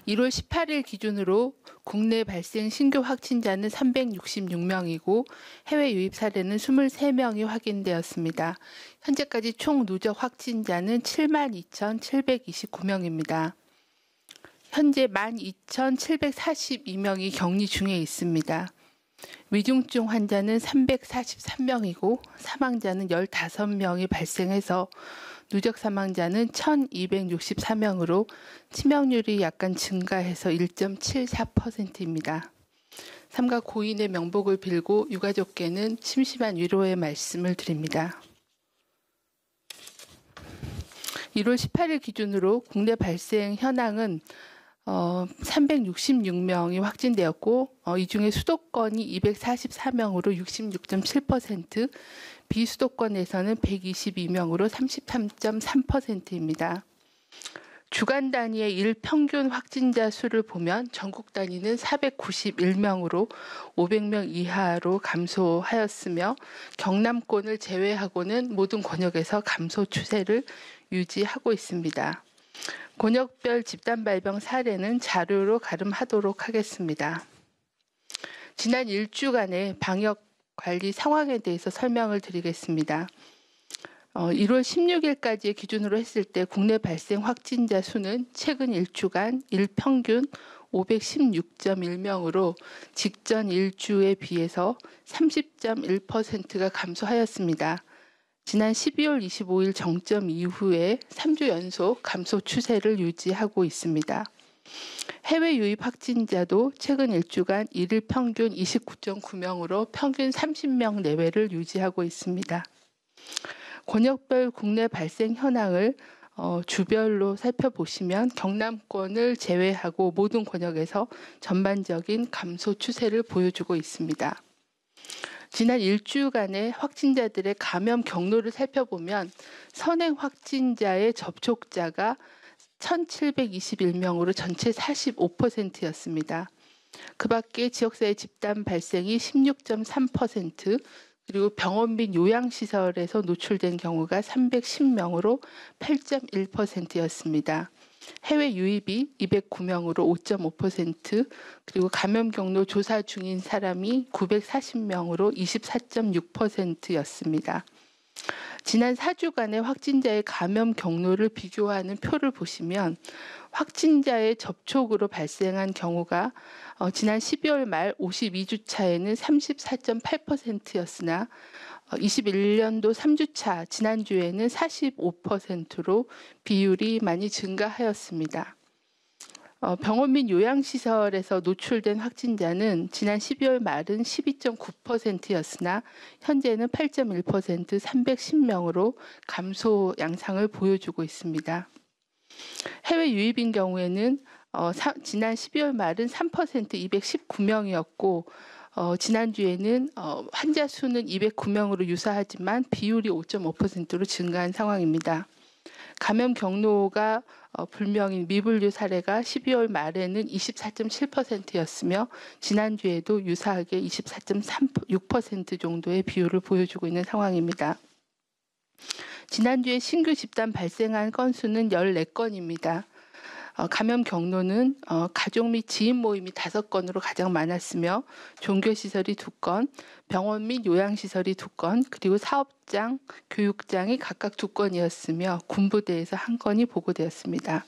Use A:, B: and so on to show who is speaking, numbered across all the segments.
A: 1월 18일 기준으로 국내 발생 신규 확진자는 366명이고 해외 유입 사례는 23명이 확인되었습니다. 현재까지 총 누적 확진자는 72,729명입니다. 현재 12,742명이 격리 중에 있습니다. 위중증 환자는 343명이고 사망자는 15명이 발생해서 누적 사망자는 1,264명으로 치명률이 약간 증가해서 1.74%입니다. 삼가 고인의 명복을 빌고 유가족께는 심심한 위로의 말씀을 드립니다. 1월 18일 기준으로 국내 발생 현황은 366명이 확진되었고 이 중에 수도권이 244명으로 66.7%, 비수도권에서는 122명으로 33.3%입니다. 주간 단위의 일평균 확진자 수를 보면 전국 단위는 491명으로 500명 이하로 감소하였으며 경남권을 제외하고는 모든 권역에서 감소 추세를 유지하고 있습니다. 권역별 집단 발병 사례는 자료로 가름하도록 하겠습니다. 지난 일주간의 방역 관리 상황에 대해서 설명을 드리겠습니다. 1월 16일까지의 기준으로 했을 때 국내 발생 확진자 수는 최근 일주간 일평균 516.1명으로 직전 일주에 비해서 30.1%가 감소하였습니다. 지난 12월 25일 정점 이후에 3주 연속 감소 추세를 유지하고 있습니다. 해외 유입 확진자도 최근 일주간 일일 평균 29.9명으로 평균 30명 내외를 유지하고 있습니다. 권역별 국내 발생 현황을 주별로 살펴보시면 경남권을 제외하고 모든 권역에서 전반적인 감소 추세를 보여주고 있습니다. 지난 일주간의 확진자들의 감염 경로를 살펴보면 선행 확진자의 접촉자가 1,721명으로 전체 45%였습니다. 그 밖에 지역사회 집단 발생이 16.3%, 그리고 병원 및 요양시설에서 노출된 경우가 310명으로 8.1%였습니다. 해외 유입이 209명으로 5.5%, 그리고 감염 경로 조사 중인 사람이 940명으로 24.6%였습니다. 지난 4주간의 확진자의 감염 경로를 비교하는 표를 보시면 확진자의 접촉으로 발생한 경우가 지난 12월 말 52주차에는 34.8%였으나 21년도 3주차 지난주에는 45%로 비율이 많이 증가하였습니다. 병원 및 요양시설에서 노출된 확진자는 지난 12월 말은 12.9%였으나 현재는 8.1% 310명으로 감소 양상을 보여주고 있습니다. 해외 유입인 경우에는 지난 12월 말은 3% 219명이었고 지난주에는 환자 수는 209명으로 유사하지만 비율이 5.5%로 증가한 상황입니다. 감염 경로가 불명인 미분류 사례가 12월 말에는 24.7%였으며 지난주에도 유사하게 24.6% 정도의 비율을 보여주고 있는 상황입니다. 지난주에 신규 집단 발생한 건수는 14건입니다. 감염 경로는 가족 및 지인 모임이 5건으로 가장 많았으며 종교시설이 2건, 병원 및 요양시설이 2건, 그리고 사업장, 교육장이 각각 2건이었으며 군부대에서 1건이 보고되었습니다.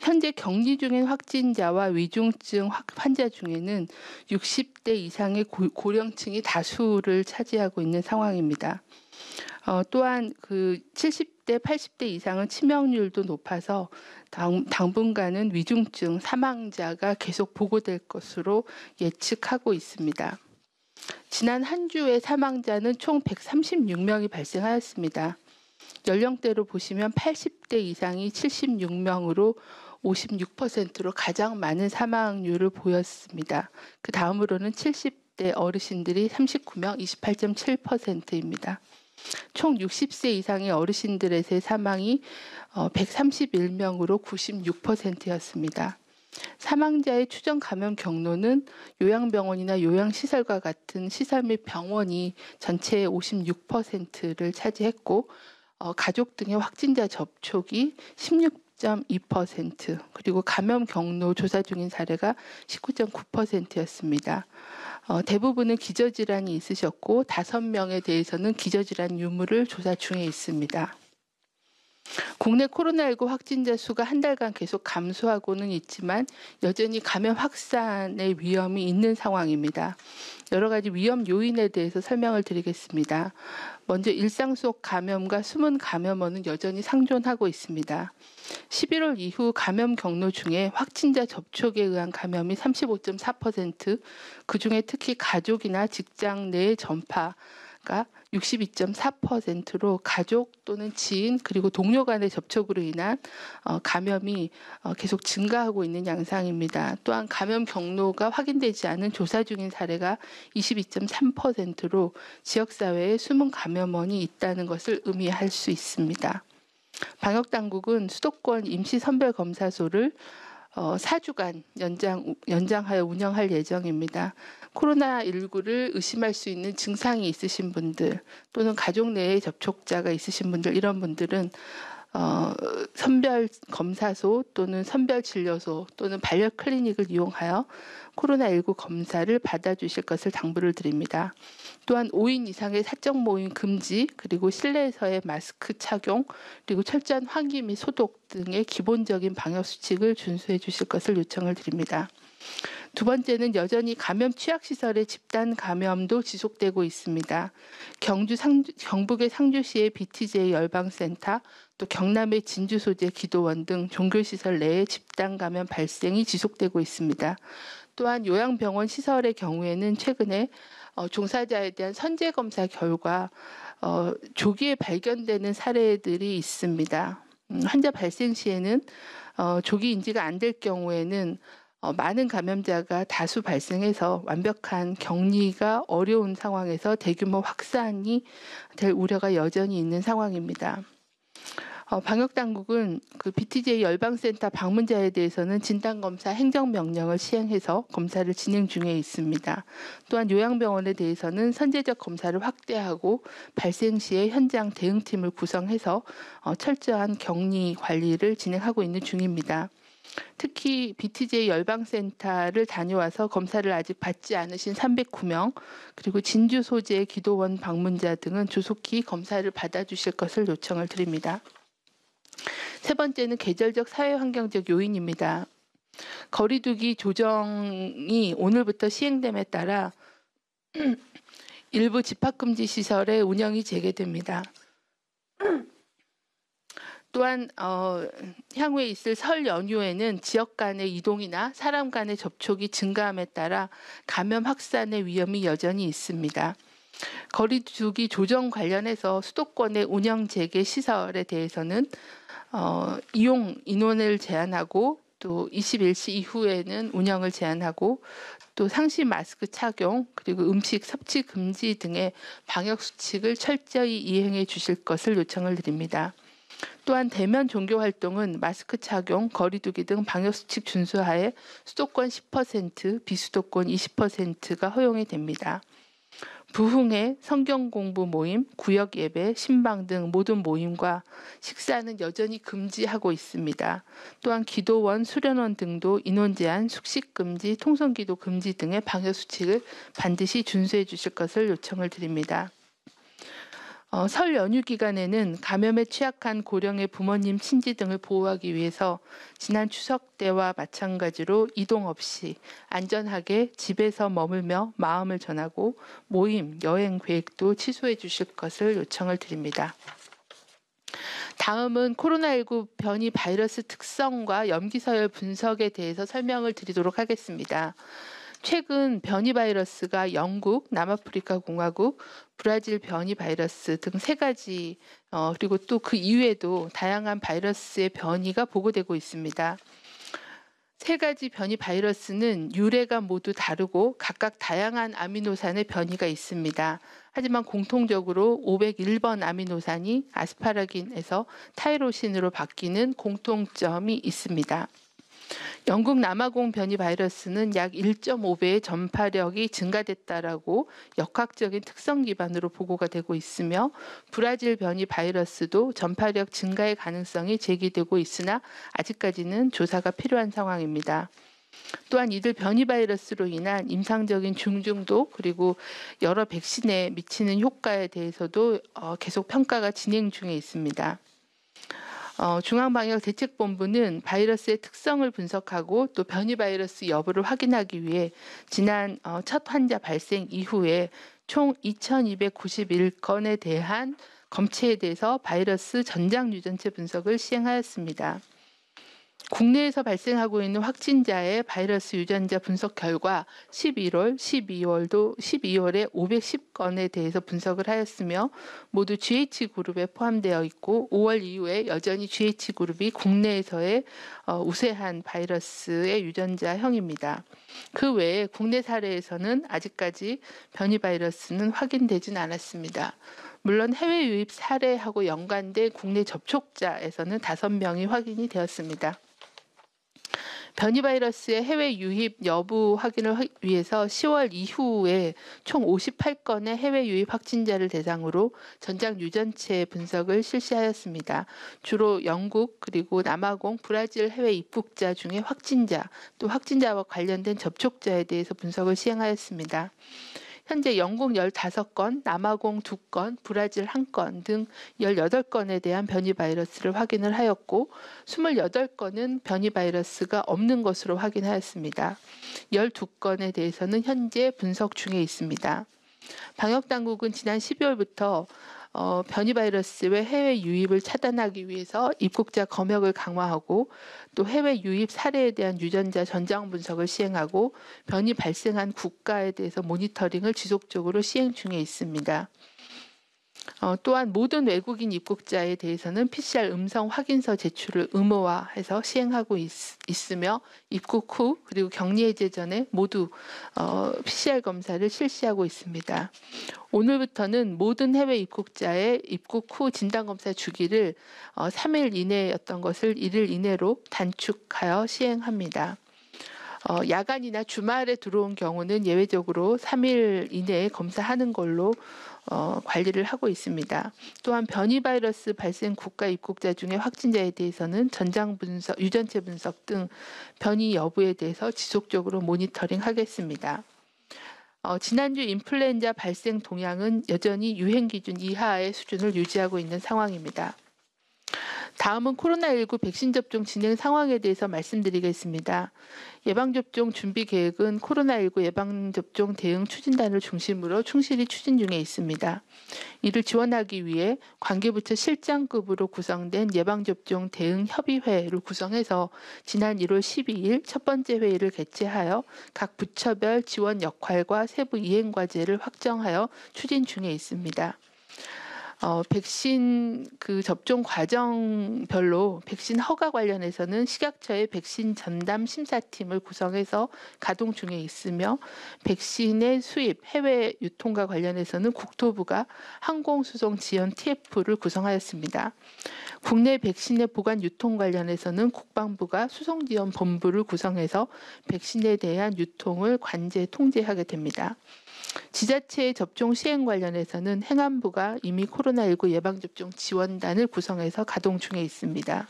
A: 현재 격리 중인 확진자와 위중증 환자 중에는 60대 이상의 고령층이 다수를 차지하고 있는 상황입니다. 또한 70대, 80대 이상은 치명률도 높아서 당분간은 위중증 사망자가 계속 보고될 것으로 예측하고 있습니다. 지난 한 주의 사망자는 총 136명이 발생하였습니다. 연령대로 보시면 80대 이상이 76명으로 56%로 가장 많은 사망률을 보였습니다. 그 다음으로는 70대 어르신들이 39명, 28.7%입니다. 총 60세 이상의 어르신들의 사망이 131명으로 96%였습니다. 사망자의 추정 감염 경로는 요양병원이나 요양시설과 같은 시설 및 병원이 전체의 56%를 차지했고 가족 등의 확진자 접촉이 18.2%, 그리고 감염 경로 조사 중인 사례가 19.9%였습니다. 대부분은 기저질환이 있으셨고 5명에 대해서는 기저질환 유무를 조사 중에 있습니다. 국내 코로나19 확진자 수가 한 달간 계속 감소하고는 있지만 여전히 감염 확산의 위험이 있는 상황입니다. 여러 가지 위험 요인에 대해서 설명을 드리겠습니다. 먼저 일상 속 감염과 숨은 감염원은 여전히 상존하고 있습니다. 11월 이후 감염 경로 중에 확진자 접촉에 의한 감염이 35.4%, 그중에 특히 가족이나 직장 내 전파가 62.4%로 가족 또는 지인 그리고 동료 간의 접촉으로 인한 감염이 계속 증가하고 있는 양상입니다. 또한 감염 경로가 확인되지 않은 조사 중인 사례가 22.3%로 지역사회에 숨은 감염원이 있다는 것을 의미할 수 있습니다. 방역당국은 수도권 임시선별검사소를 4주간 연장하여 운영할 예정입니다. 코로나19를 의심할 수 있는 증상이 있으신 분들 또는 가족 내에 접촉자가 있으신 분들, 이런 분들은 선별검사소 또는 선별진료소 또는 반려클리닉을 이용하여 코로나19 검사를 받아주실 것을 당부를 드립니다. 또한 5인 이상의 사적 모임 금지, 그리고 실내에서의 마스크 착용, 그리고 철저한 환기 및 소독 등의 기본적인 방역수칙을 준수해 주실 것을 요청을 드립니다. 두 번째는 여전히 감염 취약시설의 집단 감염도 지속되고 있습니다. 경북의 상주시의 BTJ 열방센터, 또 경남의 진주 소재 기도원 등 종교시설 내에 집단 감염 발생이 지속되고 있습니다. 또한 요양병원 시설의 경우에는 최근에 종사자에 대한 선제검사 결과 조기에 발견되는 사례들이 있습니다. 환자 발생 시에는 조기 인지가 안 될 경우에는 많은 감염자가 다수 발생해서 완벽한 격리가 어려운 상황에서 대규모 확산이 될 우려가 여전히 있는 상황입니다. 방역당국은 그 BTJ 열방센터 방문자에 대해서는 진단검사 행정명령을 시행해서 검사를 진행 중에 있습니다. 또한 요양병원에 대해서는 선제적 검사를 확대하고 발생 시에 현장 대응팀을 구성해서 철저한 격리 관리를 진행하고 있는 중입니다. 특히 BTJ 열방센터를 다녀와서 검사를 아직 받지 않으신 309명, 그리고 진주 소재 기도원 방문자 등은 조속히 검사를 받아주실 것을 요청을 드립니다. 세 번째는 계절적 사회환경적 요인입니다. 거리두기 조정이 오늘부터 시행됨에 따라 일부 집합금지 시설의 운영이 재개됩니다. 또한 향후에 있을 설 연휴에는 지역 간의 이동이나 사람 간의 접촉이 증가함에 따라 감염 확산의 위험이 여전히 있습니다. 거리두기 조정 관련해서 수도권의 운영 재개 시설에 대해서는 이용 인원을 제한하고 또 21시 이후에는 운영을 제한하고 또 상시 마스크 착용 그리고 음식 섭취 금지 등의 방역 수칙을 철저히 이행해 주실 것을 요청을 드립니다. 또한 대면 종교 활동은 마스크 착용, 거리두기 등 방역수칙 준수하에 수도권 10%, 비수도권 20%가 허용이 됩니다. 부흥회, 성경 공부 모임, 구역 예배, 신방 등 모든 모임과 식사는 여전히 금지하고 있습니다. 또한 기도원, 수련원 등도 인원 제한, 숙식 금지, 통성기도 금지 등의 방역수칙을 반드시 준수해 주실 것을 요청을 드립니다. 설 연휴 기간에는 감염에 취약한 고령의 부모님, 친지 등을 보호하기 위해서 지난 추석 때와 마찬가지로 이동 없이 안전하게 집에서 머물며 마음을 전하고 모임, 여행 계획도 취소해 주실 것을 요청을 드립니다. 다음은 코로나19 변이 바이러스 특성과 염기서열 분석에 대해서 설명을 드리도록 하겠습니다. 최근 변이 바이러스가 영국, 남아프리카 공화국, 브라질 변이 바이러스 등 3가지 그리고 또 그 이외에도 다양한 바이러스의 변이가 보고되고 있습니다. 3가지 변이 바이러스는 유래가 모두 다르고 각각 다양한 아미노산의 변이가 있습니다. 하지만 공통적으로 501번 아미노산이 아스파라긴에서 타이로신으로 바뀌는 공통점이 있습니다. 영국 남아공 변이 바이러스는 약 1.5배의 전파력이 증가됐다라고 역학적인 특성 기반으로 보고가 되고 있으며 브라질 변이 바이러스도 전파력 증가의 가능성이 제기되고 있으나 아직까지는 조사가 필요한 상황입니다. 또한 이들 변이 바이러스로 인한 임상적인 중증도 그리고 여러 백신에 미치는 효과에 대해서도 계속 평가가 진행 중에 있습니다. 중앙방역대책본부는 바이러스의 특성을 분석하고 또 변이 바이러스 여부를 확인하기 위해 지난 첫 환자 발생 이후에 총 2,291건에 대한 검체에 대해서 바이러스 전장 유전체 분석을 시행하였습니다. 국내에서 발생하고 있는 확진자의 바이러스 유전자 분석 결과 11월, 12월에 510건에 대해서 분석을 하였으며 모두 GH그룹에 포함되어 있고 5월 이후에 여전히 GH그룹이 국내에서의 우세한 바이러스의 유전자형입니다. 그 외에 국내 사례에서는 아직까지 변이 바이러스는 확인되진 않았습니다. 물론 해외 유입 사례하고 연관된 국내 접촉자에서는 5명이 확인이 되었습니다. 변이 바이러스의 해외 유입 여부 확인을 위해서 10월 이후에 총 58건의 해외 유입 확진자를 대상으로 전장 유전체 분석을 실시하였습니다. 주로 영국 그리고 남아공, 브라질 해외 입국자 중에 확진자 또 확진자와 관련된 접촉자에 대해서 분석을 시행하였습니다. 현재 영국 15건, 남아공 2건, 브라질 1건 등 18건에 대한 변이 바이러스를 확인을 하였고 28건은 변이 바이러스가 없는 것으로 확인하였습니다. 12건에 대해서는 현재 분석 중에 있습니다. 방역당국은 지난 12월부터 변이 바이러스의 해외 유입을 차단하기 위해서 입국자 검역을 강화하고 또 해외 유입 사례에 대한 유전자 전장 분석을 시행하고 변이 발생한 국가에 대해서 모니터링을 지속적으로 시행 중에 있습니다. 또한 모든 외국인 입국자에 대해서는 PCR 음성 확인서 제출을 의무화해서 시행하고 있으며 입국 후 그리고 격리 해제 전에 모두 PCR 검사를 실시하고 있습니다. 오늘부터는 모든 해외 입국자의 입국 후 진단검사 주기를 3일 이내였던 것을 1일 이내로 단축하여 시행합니다. 야간이나 주말에 들어온 경우는 예외적으로 3일 이내에 검사하는 걸로 관리를 하고 있습니다. 또한 변이 바이러스 발생 국가 입국자 중에 확진자에 대해서는 전장 분석, 유전체 분석 등 변이 여부에 대해서 지속적으로 모니터링 하겠습니다. 지난주 인플루엔자 발생 동향은 여전히 유행 기준 이하의 수준을 유지하고 있는 상황입니다. 다음은 코로나19 백신 접종 진행 상황에 대해서 말씀드리겠습니다. 예방접종 준비 계획은 코로나19 예방접종 대응 추진단을 중심으로 충실히 추진 중에 있습니다. 이를 지원하기 위해 관계부처 실장급으로 구성된 예방접종 대응 협의회를 구성해서 지난 1월 12일 첫 번째 회의를 개최하여 각 부처별 지원 역할과 세부 이행 과제를 확정하여 추진 중에 있습니다. 백신 접종 과정별로 백신 허가 관련해서는 식약처의 백신 전담 심사팀을 구성해서 가동 중에 있으며 백신의 수입, 해외 유통과 관련해서는 국토부가 항공수송 지원 TF를 구성하였습니다. 국내 백신의 보관 유통 관련해서는 국방부가 수송지원본부를 구성해서 백신에 대한 유통을 관제 통제하게 됩니다. 지자체의 접종 시행 관련해서는 행안부가 이미 코로나19 예방접종 지원단을 구성해서 가동 중에 있습니다.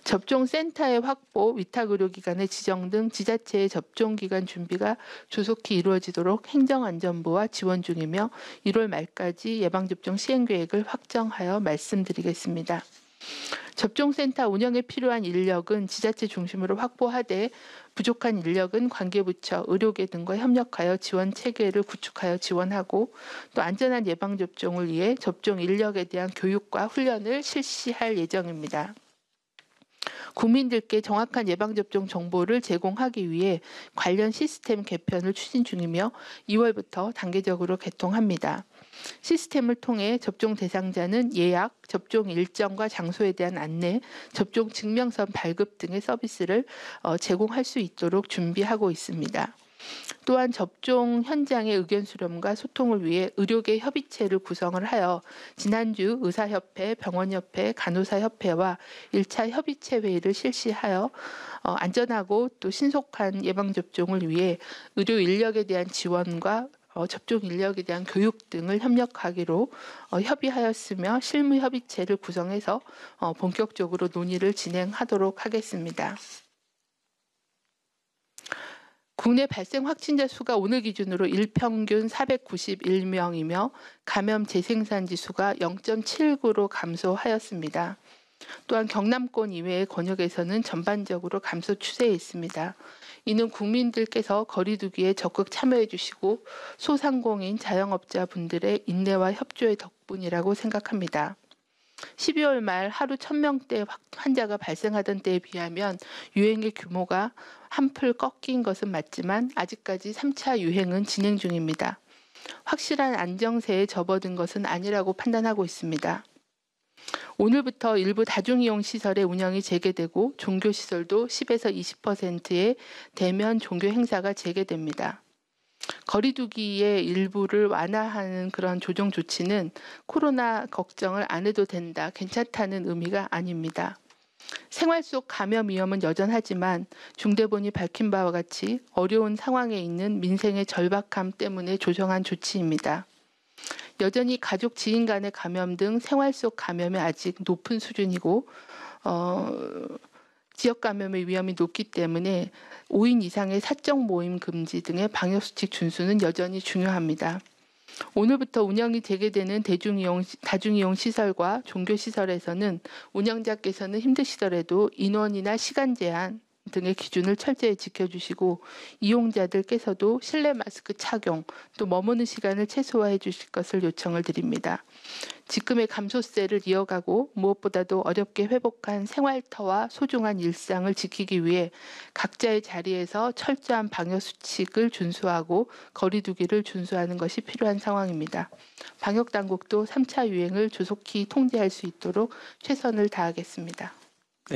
A: 접종센터의 확보, 위탁의료기관의 지정 등 지자체의 접종기간 준비가 조속히 이루어지도록 행정안전부와 지원 중이며 1월 말까지 예방접종 시행계획을 확정하여 말씀드리겠습니다. 접종센터 운영에 필요한 인력은 지자체 중심으로 확보하되 부족한 인력은 관계부처, 의료계 등과 협력하여 지원 체계를 구축하여 지원하고 또 안전한 예방접종을 위해 접종 인력에 대한 교육과 훈련을 실시할 예정입니다. 국민들께 정확한 예방접종 정보를 제공하기 위해 관련 시스템 개편을 추진 중이며 2월부터 단계적으로 개통합니다. 시스템을 통해 접종 대상자는 예약, 접종 일정과 장소에 대한 안내, 접종 증명서 발급 등의 서비스를 제공할 수 있도록 준비하고 있습니다. 또한 접종 현장의 의견 수렴과 소통을 위해 의료계 협의체를 구성을 하여 지난주 의사협회, 병원협회, 간호사협회와 1차 협의체 회의를 실시하여 안전하고 또 신속한 예방접종을 위해 의료 인력에 대한 지원과 접종 인력에 대한 교육 등을 협력하기로 협의하였으며 실무 협의체를 구성해서 본격적으로 논의를 진행하도록 하겠습니다. 국내 발생 확진자 수가 오늘 기준으로 일평균 491명이며 감염 재생산 지수가 0.79로 감소하였습니다. 또한 경남권 이외의 권역에서는 전반적으로 감소 추세에 있습니다. 이는 국민들께서 거리두기에 적극 참여해 주시고 소상공인 자영업자분들의 인내와 협조의 덕분이라고 생각합니다. 12월 말 하루 1000명대 환자가 발생하던 때에 비하면 유행의 규모가 한풀 꺾인 것은 맞지만 아직까지 3차 유행은 진행 중입니다. 확실한 안정세에 접어든 것은 아니라고 판단하고 있습니다. 오늘부터 일부 다중이용 시설의 운영이 재개되고 종교시설도 10에서 20%의 대면 종교 행사가 재개됩니다. 거리두기의 일부를 완화하는 그런 조정 조치는 코로나 걱정을 안 해도 된다, 괜찮다는 의미가 아닙니다. 생활 속 감염 위험은 여전하지만 중대본이 밝힌 바와 같이 어려운 상황에 있는 민생의 절박함 때문에 조정한 조치입니다. 여전히 가족, 지인 간의 감염 등 생활 속 감염이 아직 높은 수준이고 지역 감염의 위험이 높기 때문에 5인 이상의 사적 모임 금지 등의 방역수칙 준수는 여전히 중요합니다. 오늘부터 운영이 재개되는 다중이용 시설과 종교시설에서는 운영자께서는 힘드시더라도 인원이나 시간 제한 등의 기준을 철저히 지켜주시고 이용자들께서도 실내 마스크 착용, 또 머무는 시간을 최소화해 주실 것을 요청을 드립니다. 지금의 감소세를 이어가고 무엇보다도 어렵게 회복한 생활터와 소중한 일상을 지키기 위해 각자의 자리에서 철저한 방역수칙을 준수하고 거리두기를 준수하는 것이 필요한 상황입니다. 방역당국도 3차 유행을 조속히 통제할 수 있도록 최선을 다하겠습니다.